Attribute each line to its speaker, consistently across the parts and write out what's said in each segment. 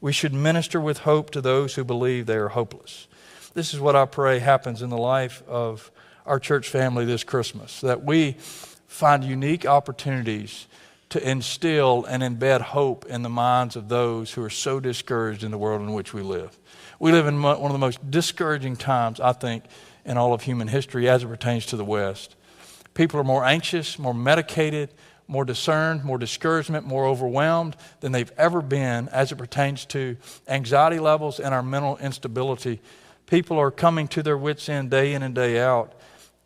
Speaker 1: We should minister with hope to those who believe they are hopeless. This is what I pray happens in the life of our church family this Christmas, that we find unique opportunities to instill and embed hope in the minds of those who are so discouraged in the world in which we live. We live in one of the most discouraging times, I think, in all of human history as it pertains to the West. People are more anxious, more medicated, more discerned, more discouragement, more overwhelmed than they've ever been as it pertains to anxiety levels and our mental instability. People are coming to their wits' end day in and day out,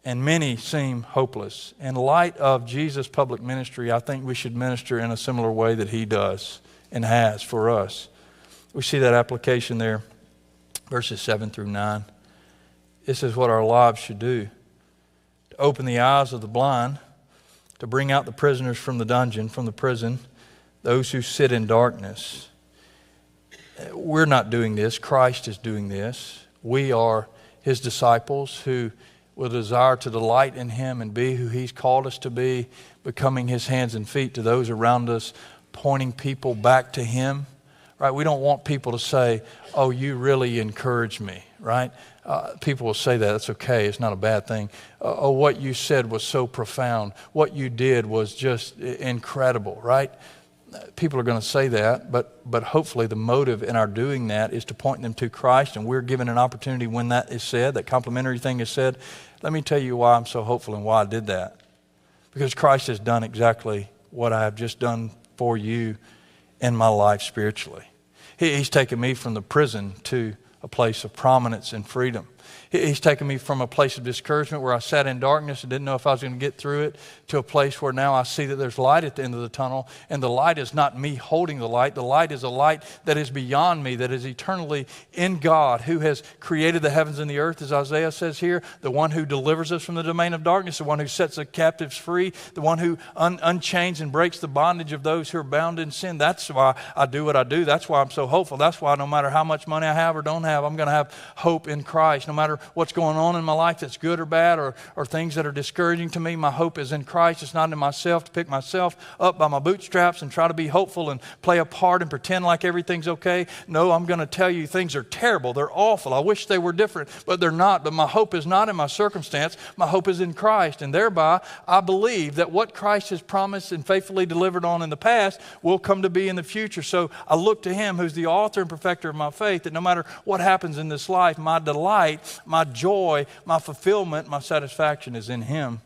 Speaker 1: and many seem hopeless. In light of Jesus' public ministry, I think we should minister in a similar way that he does and has for us. We see that application there, verses 7 through 9. This is what our lives should do: to open the eyes of the blind, to bring out the prisoners from the dungeon, from the prison, those who sit in darkness. We're not doing this. Christ is doing this. We are his disciples who will desire to delight in him and be who he's called us to be, becoming his hands and feet to those around us, pointing people back to him. Right? We don't want people to say, "Oh, you really encourage me," right? People will say that. That's okay. It's not a bad thing. "Oh, what you said was so profound. What you did was just incredible," right? People are going to say that, but hopefully the motive in our doing that is to point them to Christ, and we're given an opportunity when that is said, that complimentary thing is said. Let me tell you why I'm so hopeful and why I did that. Because Christ has done exactly what I have just done for you in my life spiritually. He's taken me from the prison to a place of prominence and freedom. He's taken me from a place of discouragement where I sat in darkness and didn't know if I was going to get through it, to a place where now I see that there's light at the end of the tunnel, and the light is not me holding the light. The light is a light that is beyond me, that is eternally in God, who has created the heavens and the earth, as Isaiah says here, the one who delivers us from the domain of darkness, the one who sets the captives free, the one who unchains and breaks the bondage of those who are bound in sin. That's why I do what I do. That's why I'm so hopeful. That's why no matter how much money I have or don't have, I'm going to have hope in Christ. No matter what's going on in my life that's good or bad, or things that are discouraging to me, my hope is in Christ. It's not in myself to pick myself up by my bootstraps and try to be hopeful and play a part and pretend like everything's okay. No, I'm going to tell you things are terrible. They're awful. I wish they were different, but they're not. But my hope is not in my circumstance. My hope is in Christ. And thereby, I believe that what Christ has promised and faithfully delivered on in the past will come to be in the future. So I look to him who's the author and perfecter of my faith, that no matter what happens in this life, my delight, my joy, my fulfillment, my satisfaction is in him.